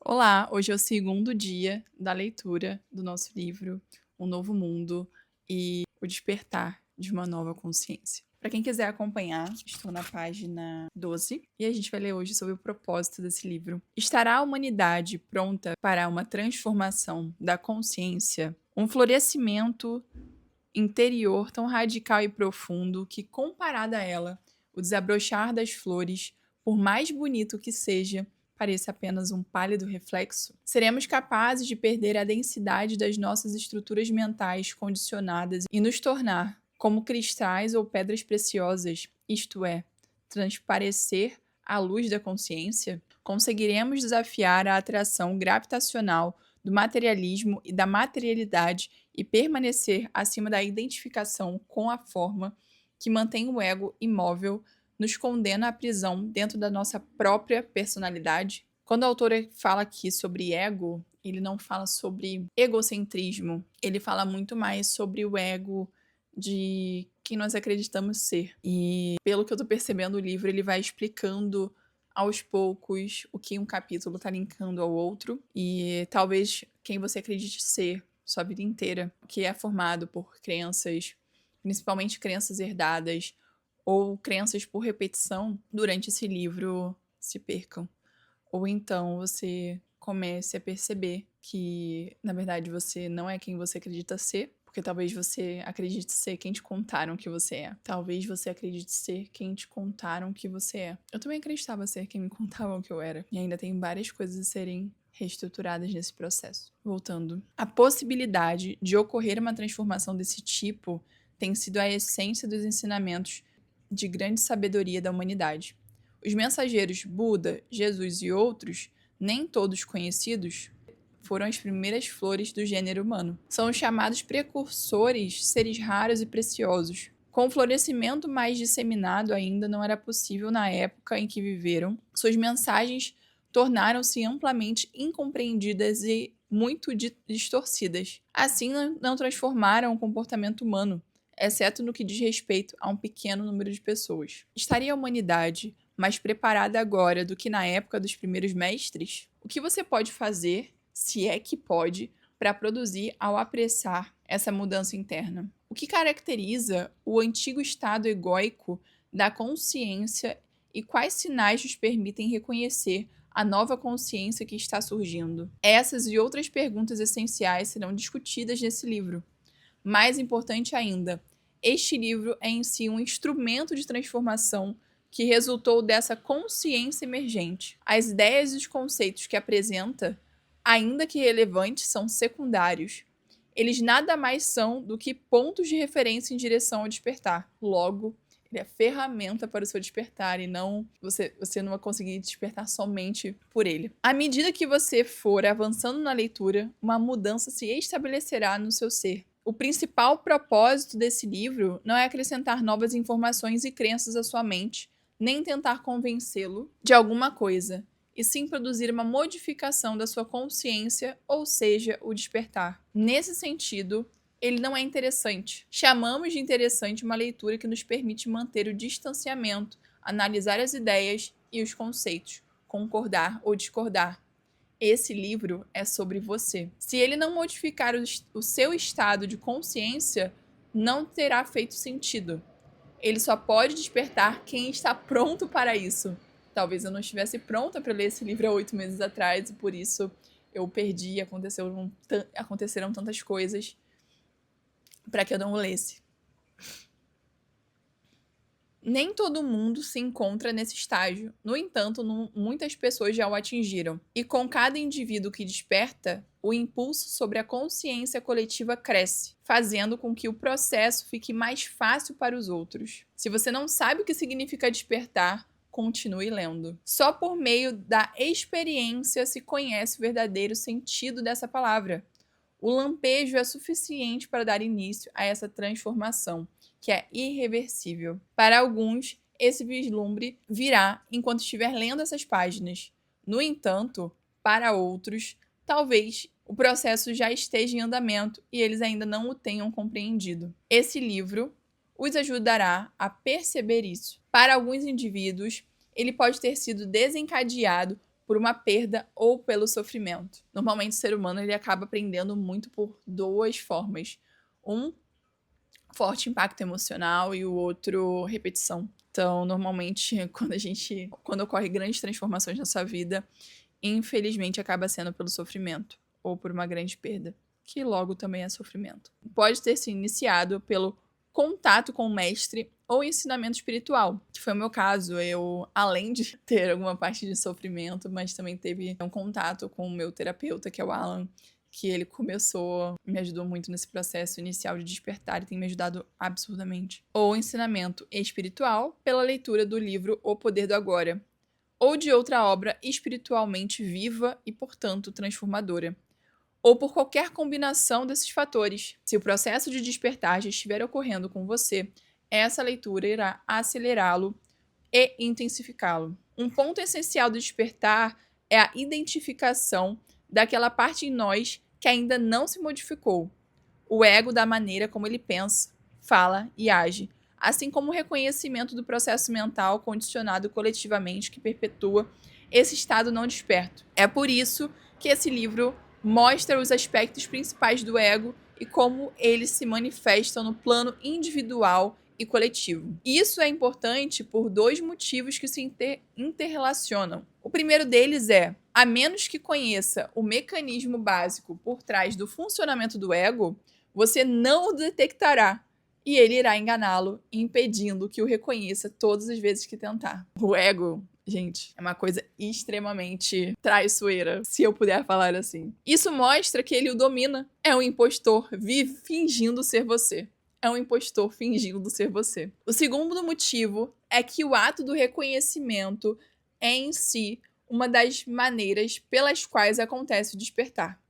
Olá, hoje é o segundo dia da leitura do nosso livro Um Novo Mundo e o Despertar de uma Nova Consciência. Para quem quiser acompanhar, estou na página 12 e a gente vai ler hoje sobre o propósito desse livro. Estará a humanidade pronta para uma transformação da consciência? Um florescimento interior tão radical e profundo que, comparado a ela, o desabrochar das flores, por mais bonito que seja, pareça apenas um pálido reflexo? Seremos capazes de perder a densidade das nossas estruturas mentais condicionadas e nos tornar como cristais ou pedras preciosas, isto é, transparecer à luz da consciência? Conseguiremos desafiar a atração gravitacional do materialismo e da materialidade e permanecer acima da identificação com a forma que mantém o ego imóvel, nos condena à prisão dentro da nossa própria personalidade? Quando a autora fala aqui sobre ego, ele não fala sobre egocentrismo, ele fala muito mais sobre o ego de quem nós acreditamos ser. E pelo que eu tô percebendo, o livro ele vai explicando aos poucos o que um capítulo tá linkando ao outro e talvez quem você acredite ser sua vida inteira, que é formado por crenças, principalmente crenças herdadas ou crenças por repetição, durante esse livro se percam. Ou então você comece a perceber que, na verdade, você não é quem você acredita ser, porque talvez você acredite ser quem te contaram que você é. Talvez você acredite ser quem te contaram que você é. Eu também acreditava ser quem me contavam que eu era. E ainda tem várias coisas a serem reestruturadas nesse processo. Voltando. A possibilidade de ocorrer uma transformação desse tipo tem sido a essência dos ensinamentos de grande sabedoria da humanidade. Os mensageiros Buda, Jesus e outros, nem todos conhecidos, foram as primeiras flores do gênero humano. São os chamados precursores, seres raros e preciosos. Com o florescimento mais disseminado ainda não era possível na época em que viveram, suas mensagens tornaram-se amplamente incompreendidas e muito distorcidas. Assim, não transformaram o comportamento humano, exceto no que diz respeito a um pequeno número de pessoas. Estaria a humanidade mais preparada agora do que na época dos primeiros mestres? O que você pode fazer, se é que pode, para produzir ao apressar essa mudança interna? O que caracteriza o antigo estado egóico da consciência e quais sinais nos permitem reconhecer a nova consciência que está surgindo? Essas e outras perguntas essenciais serão discutidas nesse livro. Mais importante ainda, este livro é em si um instrumento de transformação que resultou dessa consciência emergente. As ideias e os conceitos que apresenta, ainda que relevantes, são secundários. Eles nada mais são do que pontos de referência em direção ao despertar. Logo, ele é ferramenta para o seu despertar e não você não vai conseguir despertar somente por ele. À medida que você for avançando na leitura, uma mudança se estabelecerá no seu ser. O principal propósito desse livro não é acrescentar novas informações e crenças à sua mente, nem tentar convencê-lo de alguma coisa, e sim produzir uma modificação da sua consciência, ou seja, o despertar. Nesse sentido, ele não é interessante. Chamamos de interessante uma leitura que nos permite manter o distanciamento, analisar as ideias e os conceitos, concordar ou discordar. Esse livro é sobre você. Se ele não modificar o seu estado de consciência, não terá feito sentido. Ele só pode despertar quem está pronto para isso. Talvez eu não estivesse pronta para ler esse livro há 8 meses atrás e por isso eu perdi, aconteceram tantas coisas para que eu não lesse. Nem todo mundo se encontra nesse estágio. No entanto, muitas pessoas já o atingiram. E com cada indivíduo que desperta, o impulso sobre a consciência coletiva cresce, fazendo com que o processo fique mais fácil para os outros. Se você não sabe o que significa despertar, continue lendo. Só por meio da experiência se conhece o verdadeiro sentido dessa palavra. O lampejo é suficiente para dar início a essa transformação, que é irreversível. Para alguns, esse vislumbre virá enquanto estiver lendo essas páginas. No entanto, para outros, talvez o processo já esteja em andamento e eles ainda não o tenham compreendido. Esse livro os ajudará a perceber isso. Para alguns indivíduos, ele pode ter sido desencadeado por uma perda ou pelo sofrimento. Normalmente, o ser humano ele acaba aprendendo muito por duas formas. Um, forte impacto emocional e o outro, repetição. Então, normalmente, quando ocorre grandes transformações na sua vida, infelizmente acaba sendo pelo sofrimento ou por uma grande perda, que logo também é sofrimento. Pode ter se iniciado pelo contato com o mestre ou ensinamento espiritual, que foi o meu caso. Eu, além de ter alguma parte de sofrimento, mas também teve um contato com o meu terapeuta, que é o Alan, que ele me ajudou muito nesse processo inicial de despertar e tem me ajudado absurdamente. Ou ensinamento espiritual pela leitura do livro O Poder do Agora, ou de outra obra espiritualmente viva e, portanto, transformadora, ou por qualquer combinação desses fatores. Se o processo de despertar já estiver ocorrendo com você, essa leitura irá acelerá-lo e intensificá-lo. Um ponto essencial do despertar é a identificação daquela parte em nós que ainda não se modificou, o ego da maneira como ele pensa, fala e age, assim como o reconhecimento do processo mental condicionado coletivamente que perpetua esse estado não desperto. É por isso que esse livro mostra os aspectos principais do ego e como eles se manifestam no plano individual e coletivo. Isso é importante por dois motivos que se interrelacionam. O primeiro deles é, a menos que conheça o mecanismo básico por trás do funcionamento do ego, você não o detectará e ele irá enganá-lo, impedindo que o reconheça todas as vezes que tentar. O ego, gente, é uma coisa extremamente traiçoeira, se eu puder falar assim. Isso mostra que ele o domina. É um impostor, vive fingindo ser você. É um impostor fingindo ser você. O segundo motivo é que o ato do reconhecimento é em si uma das maneiras pelas quais acontece o despertar.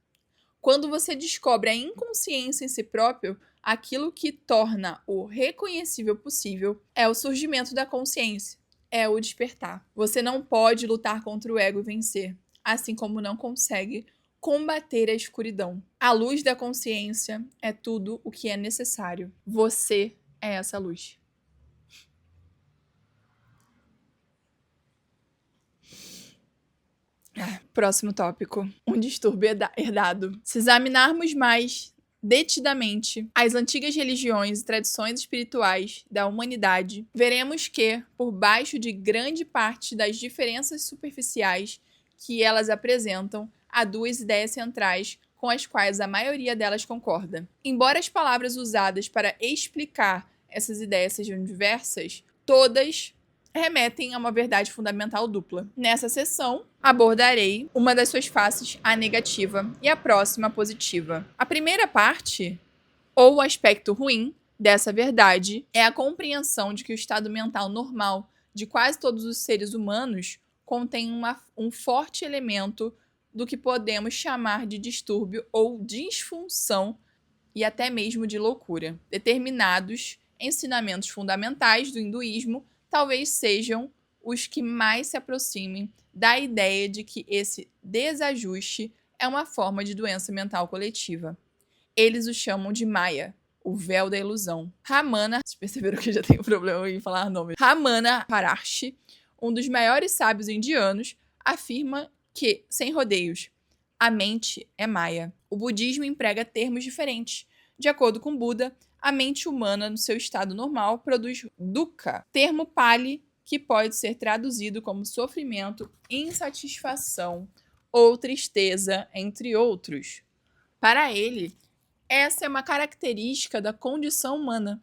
Quando você descobre a inconsciência em si próprio, aquilo que torna o reconhecível possível é o surgimento da consciência, é o despertar. Você não pode lutar contra o ego e vencer, assim como não consegue combater a escuridão. A luz da consciência é tudo o que é necessário. Você é essa luz. Próximo tópico. Um distúrbio herdado. Se examinarmos mais detidamente as antigas religiões e tradições espirituais da humanidade, veremos que, por baixo de grande parte das diferenças superficiais que elas apresentam, há duas ideias centrais com as quais a maioria delas concorda. Embora as palavras usadas para explicar essas ideias sejam diversas, todas remetem a uma verdade fundamental dupla. Nessa sessão, abordarei uma das suas faces, a negativa, e a próxima, a positiva. A primeira parte, ou o aspecto ruim dessa verdade, é a compreensão de que o estado mental normal de quase todos os seres humanos contém um forte elemento do que podemos chamar de distúrbio ou disfunção e até mesmo de loucura. Determinados ensinamentos fundamentais do hinduísmo talvez sejam os que mais se aproximem da ideia de que esse desajuste é uma forma de doença mental coletiva. Eles o chamam de Maya, o véu da ilusão. Ramana, vocês perceberam que eu já tenho problema em falar nome. Ramana Maharshi, um dos maiores sábios indianos, afirma que, sem rodeios, a mente é Maya. O budismo emprega termos diferentes. De acordo com Buda, a mente humana, no seu estado normal, produz dukkha, termo pali que pode ser traduzido como sofrimento, insatisfação ou tristeza, entre outros. Para ele, essa é uma característica da condição humana.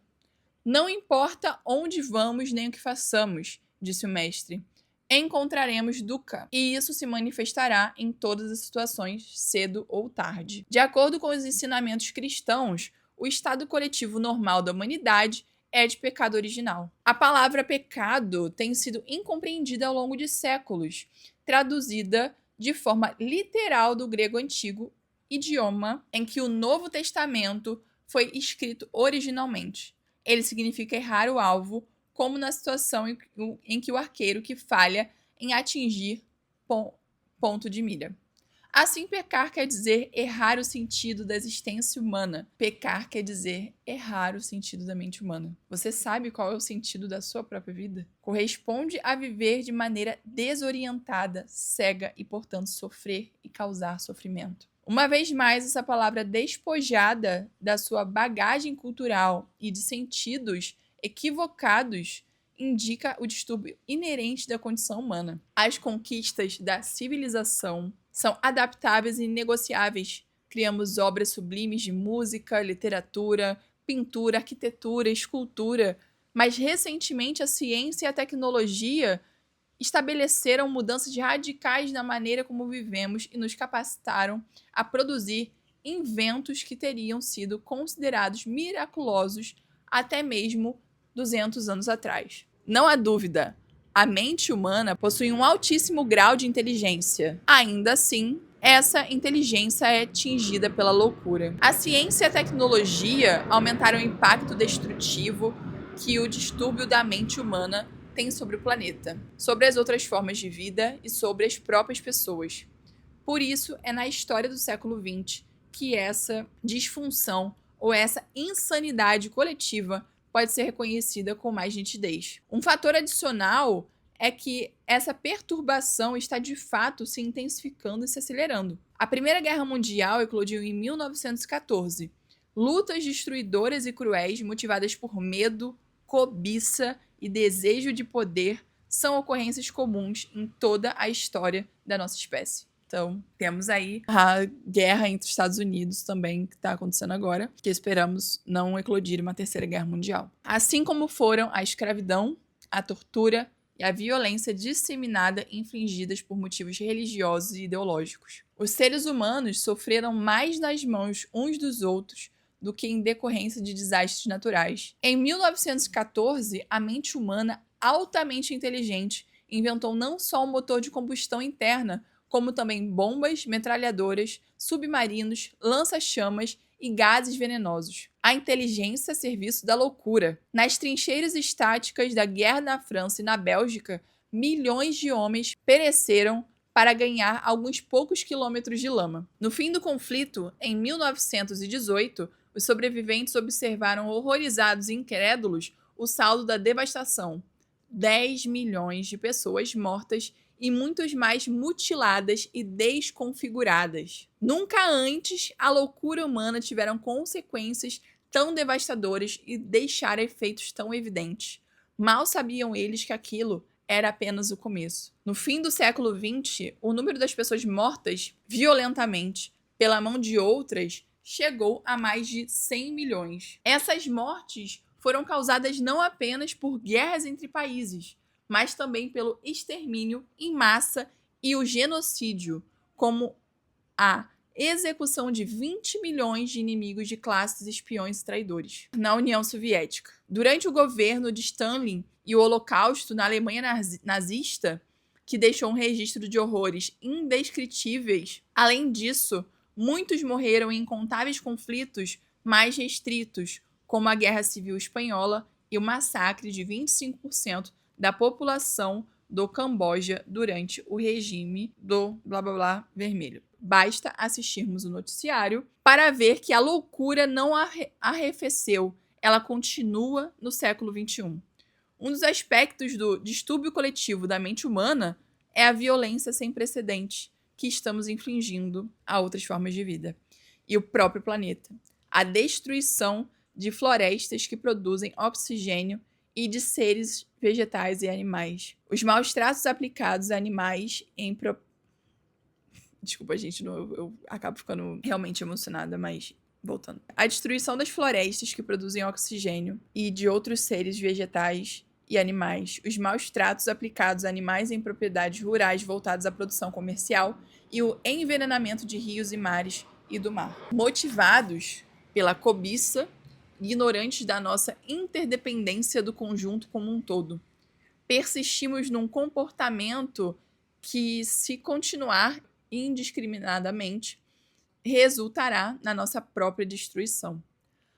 Não importa onde vamos nem o que façamos, disse o mestre, encontraremos dukkha, e isso se manifestará em todas as situações, cedo ou tarde. De acordo com os ensinamentos cristãos, o estado coletivo normal da humanidade é de pecado original. A palavra pecado tem sido incompreendida ao longo de séculos, traduzida de forma literal do grego antigo, idioma em que o Novo Testamento foi escrito originalmente. Ele significa errar o alvo, como na situação em que o arqueiro que falha em atingir ponto de mira. Assim, pecar quer dizer errar o sentido da existência humana. Pecar quer dizer errar o sentido da mente humana. Você sabe qual é o sentido da sua própria vida? Corresponde a viver de maneira desorientada, cega e, portanto, sofrer e causar sofrimento. Uma vez mais, essa palavra despojada da sua bagagem cultural e de sentidos equivocados indica o distúrbio inerente da condição humana. As conquistas da civilização são adaptáveis e negociáveis. Criamos obras sublimes de música, literatura, pintura, arquitetura, escultura, mas recentemente a ciência e a tecnologia estabeleceram mudanças radicais na maneira como vivemos e nos capacitaram a produzir inventos que teriam sido considerados miraculosos até mesmo 200 anos atrás. Não há dúvida, a mente humana possui um altíssimo grau de inteligência. Ainda assim, essa inteligência é tingida pela loucura. A ciência e a tecnologia aumentaram o impacto destrutivo que o distúrbio da mente humana tem sobre o planeta, sobre as outras formas de vida e sobre as próprias pessoas. Por isso, é na história do século XX que essa disfunção ou essa insanidade coletiva pode ser reconhecida com mais nitidez. Um fator adicional é que essa perturbação está de fato se intensificando e se acelerando. A Primeira Guerra Mundial eclodiu em 1914. Lutas destruidoras e cruéis, motivadas por medo, cobiça e desejo de poder, são ocorrências comuns em toda a história da nossa espécie. Então, temos aí a guerra entre os Estados Unidos também, que está acontecendo agora, que esperamos não eclodir uma terceira guerra mundial. Assim como foram a escravidão, a tortura e a violência disseminada e infligidas por motivos religiosos e ideológicos. Os seres humanos sofreram mais nas mãos uns dos outros do que em decorrência de desastres naturais. Em 1914, a mente humana, altamente inteligente, inventou não só um motor de combustão interna, como também bombas, metralhadoras, submarinos, lança-chamas e gases venenosos. A inteligência a serviço da loucura. Nas trincheiras estáticas da guerra na França e na Bélgica, milhões de homens pereceram para ganhar alguns poucos quilômetros de lama. No fim do conflito, em 1918, os sobreviventes observaram horrorizados e incrédulos o saldo da devastação. 10 milhões de pessoas mortas e muitas mais mutiladas e desconfiguradas. Nunca antes a loucura humana tiveram consequências tão devastadoras e deixaram efeitos tão evidentes. Mal sabiam eles que aquilo era apenas o começo. No fim do século XX, o número das pessoas mortas violentamente pela mão de outras chegou a mais de 100 milhões. Essas mortes foram causadas não apenas por guerras entre países, mas também pelo extermínio em massa e o genocídio, como a execução de 20 milhões de inimigos de classes, espiões e traidores na União Soviética. Durante o governo de Stalin e o Holocausto na Alemanha nazista, que deixou um registro de horrores indescritíveis, além disso, muitos morreram em incontáveis conflitos mais restritos, como a Guerra Civil Espanhola e o massacre de 25% da população do Camboja durante o regime do blá blá blá vermelho. Basta assistirmos o noticiário para ver que a loucura não arrefeceu, ela continua no século XXI. Um dos aspectos do distúrbio coletivo da mente humana é a violência sem precedentes que estamos infligindo a outras formas de vida e o próprio planeta. A destruição de florestas que produzem oxigênio e de seres vegetais e animais. Os maus tratos aplicados a animais em... Desculpa, gente, eu acabo ficando realmente emocionada, mas voltando. A destruição das florestas que produzem oxigênio e de outros seres vegetais e animais. Os maus tratos aplicados a animais em propriedades rurais voltadas à produção comercial e o envenenamento de rios e mares e do mar. Motivados pela cobiça, ignorantes da nossa interdependência do conjunto como um todo. Persistimos num comportamento que, se continuar indiscriminadamente, resultará na nossa própria destruição.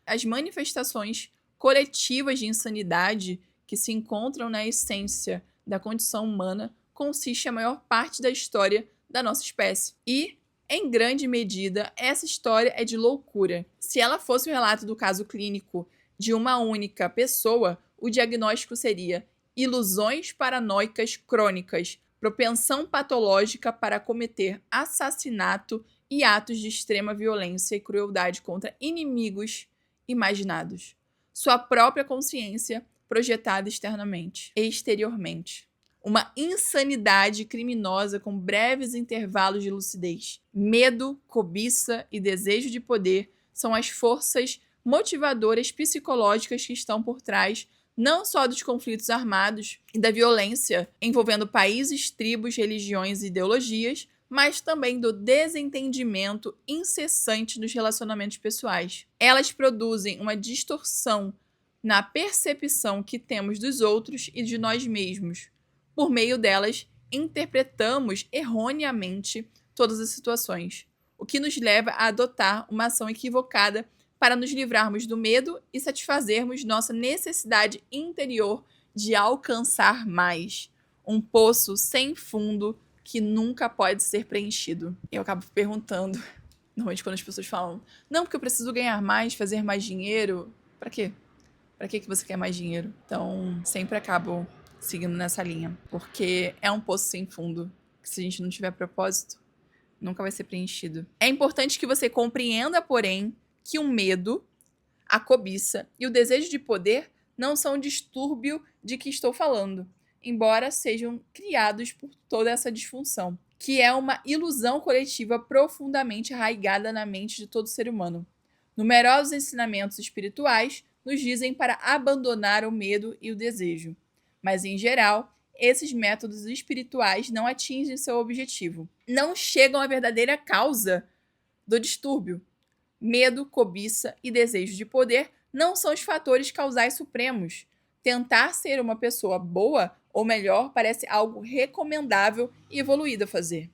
As manifestações coletivas de insanidade que se encontram na essência da condição humana consiste a maior parte da história da nossa espécie. E Em grande medida, essa história é de loucura. Se ela fosse o relato do caso clínico de uma única pessoa, o diagnóstico seria ilusões paranoicas crônicas, propensão patológica para cometer assassinato e atos de extrema violência e crueldade contra inimigos imaginados. Sua própria consciência projetada externamente e exteriormente. Uma insanidade criminosa com breves intervalos de lucidez. Medo, cobiça e desejo de poder são as forças motivadoras psicológicas que estão por trás não só dos conflitos armados e da violência envolvendo países, tribos, religiões e ideologias, mas também do desentendimento incessante dos relacionamentos pessoais. Elas produzem uma distorção na percepção que temos dos outros e de nós mesmos. Por meio delas, interpretamos erroneamente todas as situações, o que nos leva a adotar uma ação equivocada para nos livrarmos do medo e satisfazermos nossa necessidade interior de alcançar mais. Um poço sem fundo que nunca pode ser preenchido. Eu acabo perguntando, normalmente quando as pessoas falam, não, porque eu preciso ganhar mais, fazer mais dinheiro. Pra quê? Pra que você quer mais dinheiro? Então, sempre acabo seguindo nessa linha. Porque é um poço sem fundo. Que se a gente não tiver propósito, nunca vai ser preenchido. É importante que você compreenda, porém, que o medo, a cobiça e o desejo de poder não são o distúrbio de que estou falando, embora sejam criados por toda essa disfunção, que é uma ilusão coletiva profundamente arraigada na mente de todo ser humano. Numerosos ensinamentos espirituais nos dizem para abandonar o medo e o desejo, mas, em geral, esses métodos espirituais não atingem seu objetivo, não chegam à verdadeira causa do distúrbio. Medo, cobiça e desejo de poder não são os fatores causais supremos. Tentar ser uma pessoa boa ou melhor parece algo recomendável e evoluído a fazer.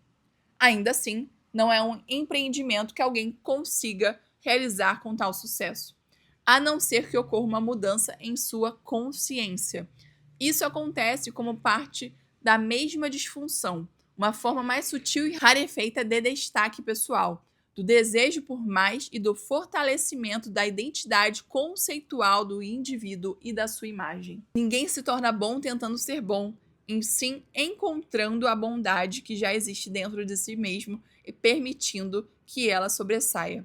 Ainda assim, não é um empreendimento que alguém consiga realizar com tal sucesso, a não ser que ocorra uma mudança em sua consciência. Isso acontece como parte da mesma disfunção, uma forma mais sutil e rarefeita de destaque pessoal, do desejo por mais e do fortalecimento da identidade conceitual do indivíduo e da sua imagem. Ninguém se torna bom tentando ser bom, em sim encontrando a bondade que já existe dentro de si mesmo e permitindo que ela sobressaia.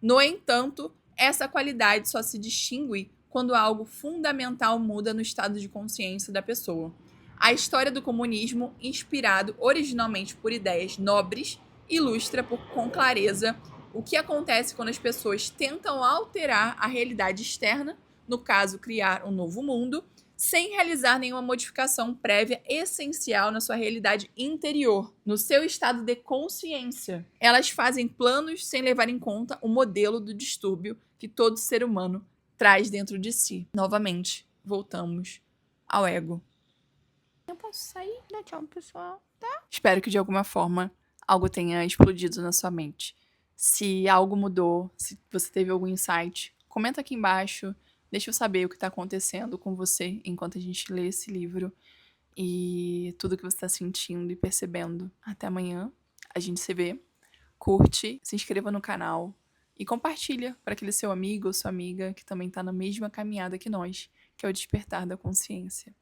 No entanto, essa qualidade só se distingue quando algo fundamental muda no estado de consciência da pessoa. A história do comunismo, inspirado originalmente por ideias nobres, ilustra com clareza o que acontece quando as pessoas tentam alterar a realidade externa, no caso, criar um novo mundo, sem realizar nenhuma modificação prévia essencial na sua realidade interior, no seu estado de consciência. Elas fazem planos sem levar em conta o modelo do distúrbio que todo ser humano traz dentro de si. Novamente, voltamos ao ego. Eu posso sair? Dá tchau, pessoal, tá? Espero que de alguma forma algo tenha explodido na sua mente. Se algo mudou, se você teve algum insight, comenta aqui embaixo. Deixa eu saber o que está acontecendo com você enquanto a gente lê esse livro e tudo que você está sentindo e percebendo. Até amanhã. A gente se vê. Curte, se inscreva no canal e compartilha para aquele seu amigo ou sua amiga que também está na mesma caminhada que nós, que é o despertar da consciência.